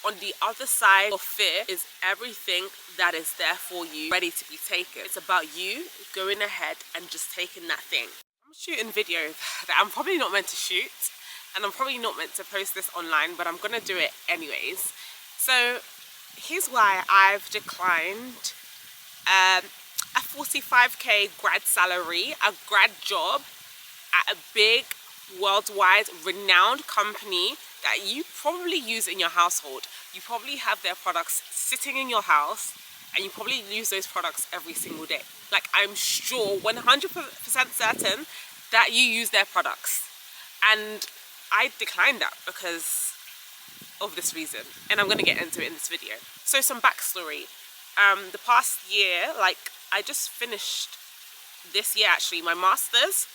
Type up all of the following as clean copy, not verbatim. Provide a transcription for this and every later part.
on the other side of fear is everything that is there for you, ready to be taken. It's about you going ahead and just taking that thing. I'm shooting videos that I'm probably not meant to shoot, and I'm probably not meant to post this online, but I'm gonna do it anyways. So here's why I've declined a 45k grad salary, a grad job at a big worldwide renowned company that you probably use in your household. You probably have their products sitting in your house and you probably use those products every single day. Like, I'm sure 100% certain that you use their products. And I declined that because of this reason, and I'm going to get into it in this video. So some backstory. The past year, like, I just finished this year actually my master's,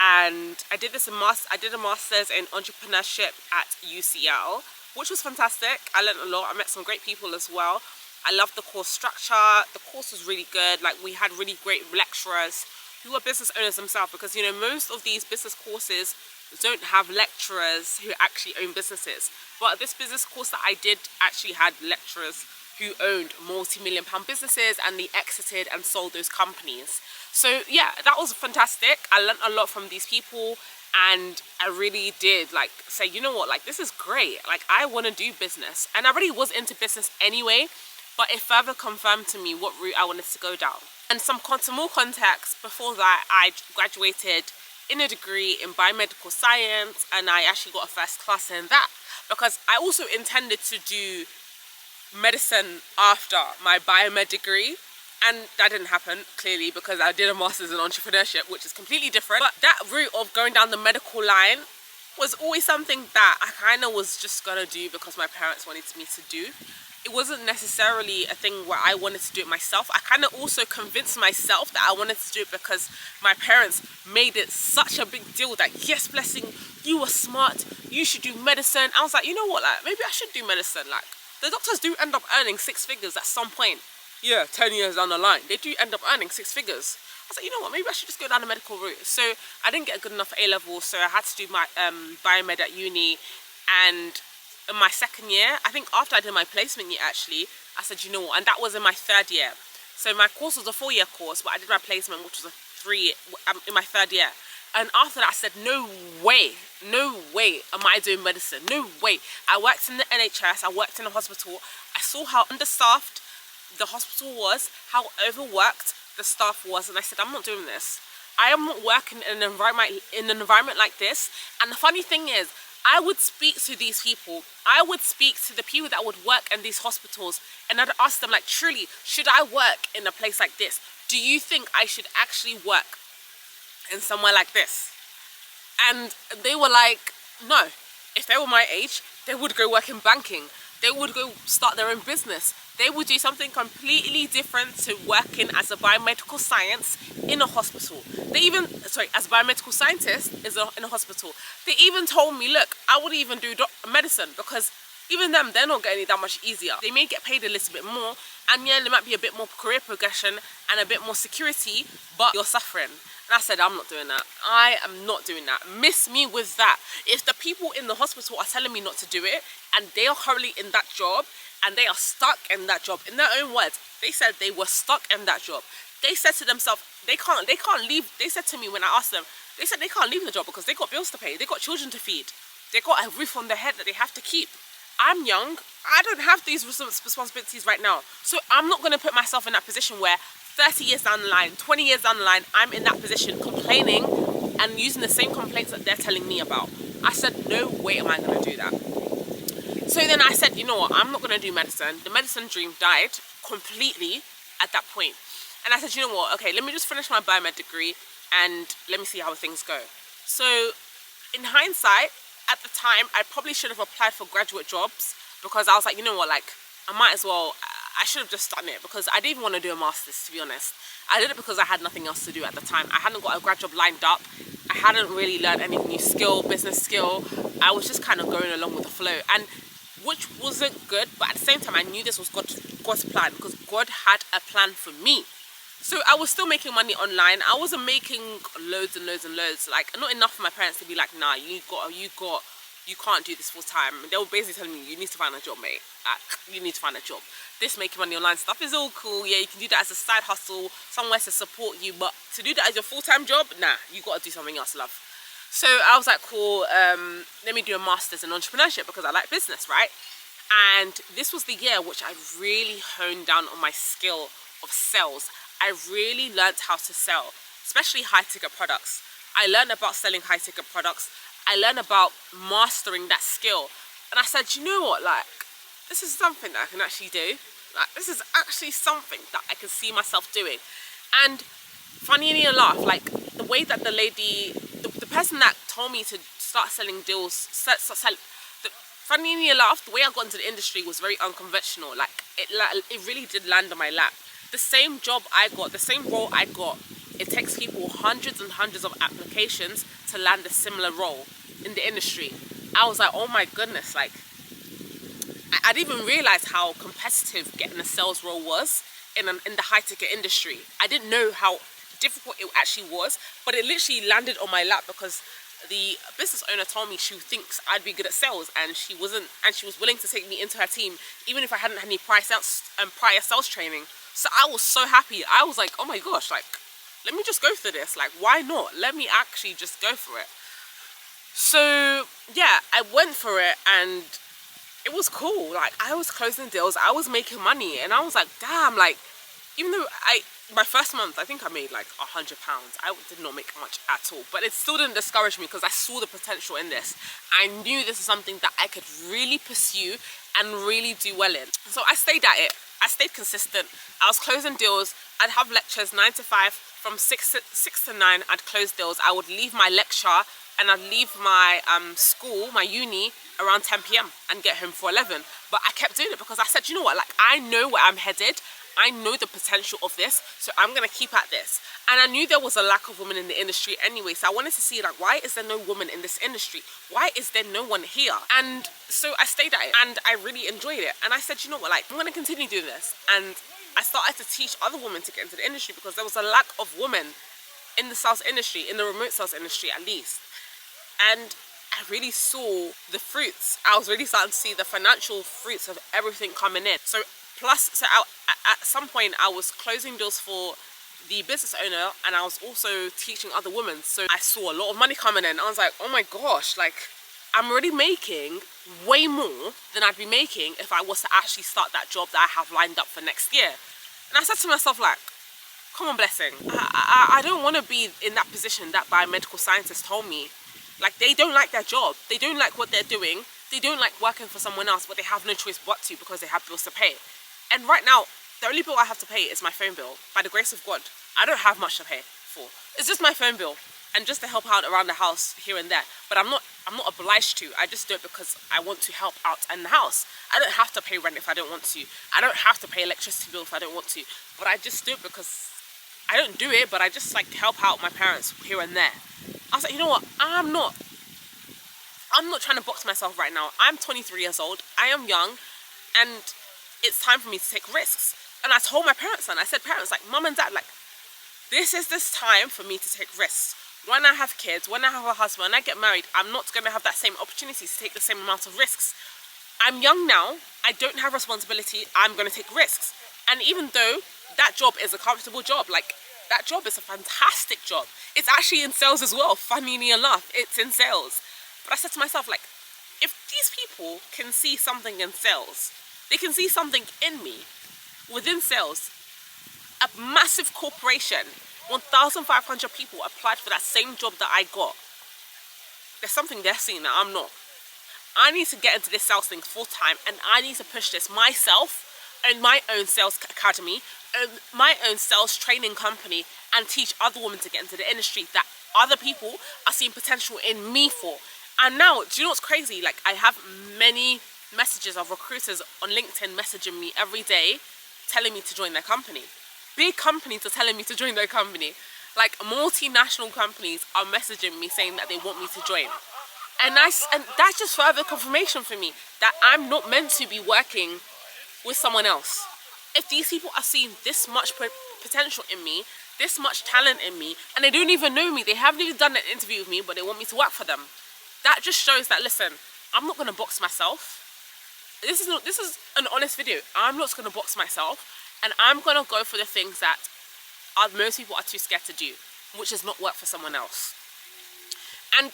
and I did a master's in entrepreneurship at UCL, which was fantastic. I learned a lot. I met some great people as well. I loved the course structure. The course was really good. Like, we had really great lecturers who are business owners themselves, because, you know, most of these business courses don't have lecturers who actually own businesses. But this business course that I did actually had lecturers who owned multi-million-pound businesses, and they exited and sold those companies. So yeah, that was fantastic. I learned a lot from these people, and I really did like say, you know what, like, this is great. Like, I want to do business, and I already was into business anyway, but it further confirmed to me what route I wanted to go down. And some more context, before that, I graduated in a degree in biomedical science, and I actually got a first class in that, because I also intended to do medicine after my biomed degree, and that didn't happen, clearly, because I did a master's in entrepreneurship, which is completely different. But that route of going down the medical line was always something that I kind of was just gonna do because my parents wanted me to do. It wasn't necessarily a thing where I wanted to do it myself. I kind of also convinced myself that I wanted to do it because my parents made it such a big deal that, yes, Blessing, you are smart, you should do medicine. I was like, you know what, like, maybe I should do medicine. Like, the doctors do end up earning 6 figures at some point. Yeah, 10 years down the line, they do end up earning 6 figures. I was like, you know what, maybe I should just go down the medical route. So I didn't get a good enough A-level, so I had to do my biomed at uni. And in my second year, I think after I did my placement year actually, I said, you know what, and that was in my 3rd year. So my course was a 4-year course, but I did my placement, which was in my 3rd year. And after that, I said, no way am I doing medicine, no way. I worked in the NHS, I worked in a hospital. I saw how understaffed the hospital was, how overworked the staff was, and I said, I'm not doing this. I am not working in an environment like this. And the funny thing is, I would speak to these people, I would speak to the people that would work in these hospitals, and I'd ask them, like, truly, should I work in a place like this? Do you think I should actually work in somewhere like this? And they were like, no. If they were my age, they would go work in banking, they would go start their own business, they would do something completely different to working as a biomedical science in a hospital. As a biomedical scientist in a hospital. They even told me, look, I would even do medicine, because even them, they're not getting it that much easier. They may get paid a little bit more, and yeah, there might be a bit more career progression and a bit more security, but you're suffering. And I said, I'm not doing that. I am not doing that. Miss me with that. If the people in the hospital are telling me not to do it, and they are currently in that job, and they are stuck in that job, in their own words, they said they were stuck in that job. They said to themselves, they can't leave. They said to me when I asked them, they said they can't leave the job because they got bills to pay, they got children to feed, they got a roof on their head that they have to keep. I'm young, I don't have these responsibilities right now. So I'm not going to put myself in that position where 30 years down the line, 20 years down the line, I'm in that position complaining and using the same complaints that they're telling me about. I said, no way am I going to do that. So then I said, you know what, I'm not going to do medicine. The medicine dream died completely at that point. And I said, you know what, okay, let me just finish my biomed degree and let me see how things go. So in hindsight, at the time, I probably should have applied for graduate jobs, because I was like, you know what, like, I might as well, I should have just done it, because I didn't even want to do a master's, to be honest. I did it because I had nothing else to do at the time. I hadn't got a grad job lined up. I hadn't really learned any new skill, business skill. I was just kind of going along with the flow, and which wasn't good, but at the same time, I knew this was God's plan, because God had a plan for me. So I was still making money online. I wasn't making loads and loads and loads, like not enough for my parents to be like, nah, you you can't do this full time. They were basically telling me, you need to find a job, mate. Like, you need to find a job. This making money online stuff is all cool. Yeah, you can do that as a side hustle, somewhere to support you, but to do that as your full-time job, nah, you got to do something else, love. So I was like, cool, let me do a master's in entrepreneurship because I like business, right? And this was the year which I really honed down on my skill of sales. I really learned how to sell, especially high-ticket products. I learned about selling high-ticket products. I learned about mastering that skill. And I said, you know what, like, this is something that I can actually do. Like, this is actually something that I can see myself doing. And funny enough, like, the way that the lady, the person that told me to start selling deals, funny enough, the way I got into the industry was very unconventional. Like, it really did land on my lap. The same job I got, the same role I got, it takes people hundreds and hundreds of applications to land a similar role in the industry. I was like, oh my goodness, like, I didn't even realize how competitive getting a sales role was in the high ticket industry. I didn't know how difficult it actually was, but it literally landed on my lap because the business owner told me she thinks I'd be good at sales, and she was willing to take me into her team even if I hadn't had any prior sales training. So I was so happy. I was like, oh my gosh, like, let me just go for this. Like, why not? Let me actually just go for it. So yeah, I went for it and it was cool. Like, I was closing deals, I was making money, and I was like, damn, like, even though my first month, I think I made like £100. I did not make much at all, but it still didn't discourage me because I saw the potential in this. I knew this is something that I could really pursue and really do well in. So I stayed at it. I stayed consistent. I was closing deals. I'd have lectures 9 to 5. From 6 to 9, I'd close deals. I would leave my lecture and I'd leave my school, my uni, around 10 p.m. and get home for 11. But I kept doing it because I said, you know what, like, I know where I'm headed. I know the potential of this, so I'm gonna keep at this. And I knew there was a lack of women in the industry anyway, so I wanted to see, like, why is there no woman in this industry? Why is there no one here? And so I stayed at it and I really enjoyed it. And I said, you know what, like, I'm gonna continue doing this. And I started to teach other women to get into the industry because there was a lack of women in the sales industry, in the remote sales industry at least. And I really saw the fruits. I was really starting to see the financial fruits of everything coming in. So at some point I was closing deals for the business owner and I was also teaching other women. So I saw a lot of money coming in. I was like, oh my gosh, like, I'm already making way more than I'd be making if I was to actually start that job that I have lined up for next year. And I said to myself, like, come on, Blessing, I don't want to be in that position that biomedical scientists told me. Like, they don't like their job, they don't like what they're doing, they don't like working for someone else, but they have no choice but to because they have bills to pay. And right now, the only bill I have to pay is my phone bill. By the grace of God, I don't have much to pay for. It's just my phone bill and just to help out around the house here and there. But I'm not obliged to. I just do it because I want to help out in the house. I don't have to pay rent if I don't want to. I don't have to pay electricity bill if I don't want to. But I just do it because I don't do it, but I just like help out my parents here and there. I was like, you know what? I'm not trying to box myself right now. I'm 23 years old. I am young, and it's time for me to take risks. And I told my parents, and I said, parents, like, mum and dad, like, this is this time for me to take risks. When I have kids, when I have a husband, when I get married, I'm not going to have that same opportunity to take the same amount of risks. I'm young now. I don't have responsibility. I'm going to take risks. And even though that job is a comfortable job, like, that job is a fantastic job. It's actually in sales as well, funnily enough. It's in sales. But I said to myself, like, if these people can see something in sales, they can see something in me within sales. A massive corporation, 1,500 people applied for that same job that I got. There's something they're seeing that I'm not. I need to get into this sales thing full time, and I need to push this myself and my own sales academy, and my own sales training company, and teach other women to get into the industry that other people are seeing potential in me for. And now, do you know what's crazy? Like, I have many messages of recruiters on LinkedIn messaging me every day telling me to join their company. Big companies are telling me to join their company. Like, multinational companies are messaging me saying that they want me to join. And that's just further confirmation for me that I'm not meant to be working with someone else. If these people are seeing this much potential in me, this much talent in me, and they don't even know me, they haven't even done an interview with me, but they want me to work for them. That just shows that, listen, I'm not gonna box myself. This is an honest video. I'm not gonna box myself, and I'm gonna go for the things that most people are too scared to do, which is not work for someone else. And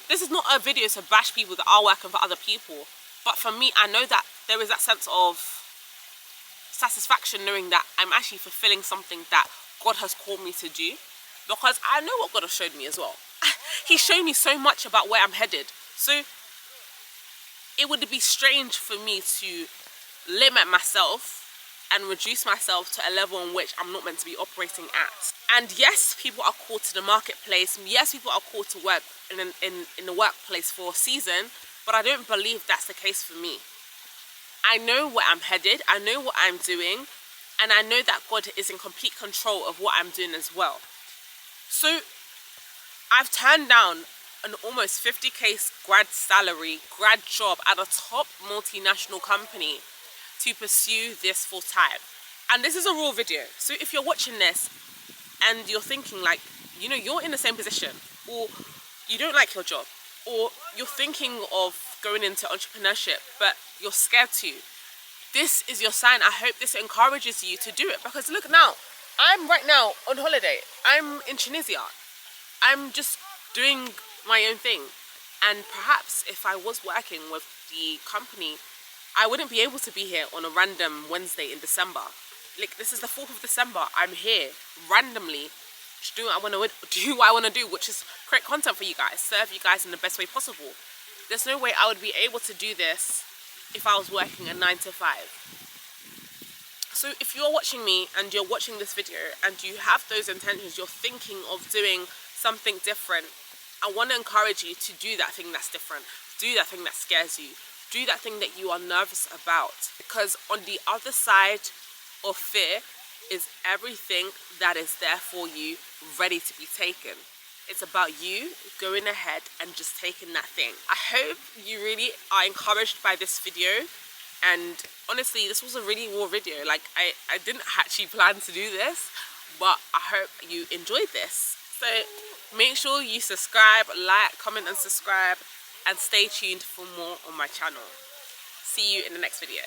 this is not a video to bash people that are working for other people, but for me, I know that there is that sense of satisfaction knowing that I'm actually fulfilling something that God has called me to do, because I know what God has showed me as well. He's shown me so much about where I'm headed. So it would be strange for me to limit myself and reduce myself to a level in which I'm not meant to be operating at. And yes, people are called to the marketplace. Yes, people are called to work in the workplace for a season, but I don't believe that's the case for me. I know where I'm headed, I know what I'm doing, and I know that God is in complete control of what I'm doing as well. So I've turned down an almost 50k grad salary, grad job at a top multinational company to pursue this full time. And this is a raw video. So if you're watching this and you're thinking like, you know, you're in the same position, or you don't like your job, or you're thinking of going into entrepreneurship, but you're scared to, this is your sign. I hope this encourages you to do it, because look now, I'm right now on holiday. I'm in Tunisia. I'm just doing my own thing. And perhaps if I was working with the company, I wouldn't be able to be here on a random Wednesday in December. Like, this is the 4th of December. I'm here randomly to do what I want to do, which is create content for you guys, serve you guys in the best way possible. There's no way I would be able to do this if I was working a 9 to 5. So if you're watching me and you're watching this video and you have those intentions, you're thinking of doing something different, I want to encourage you to do that thing that's different. Do that thing that scares you. Do that thing that you are nervous about. Because on the other side of fear is everything that is there for you, ready to be taken. It's about you going ahead and just taking that thing. I hope you really are encouraged by this video. And honestly, this was a really raw video. Like, I didn't actually plan to do this, but I hope you enjoyed this. So make sure you subscribe, like, comment and subscribe, and stay tuned for more on my channel. See you in the next video.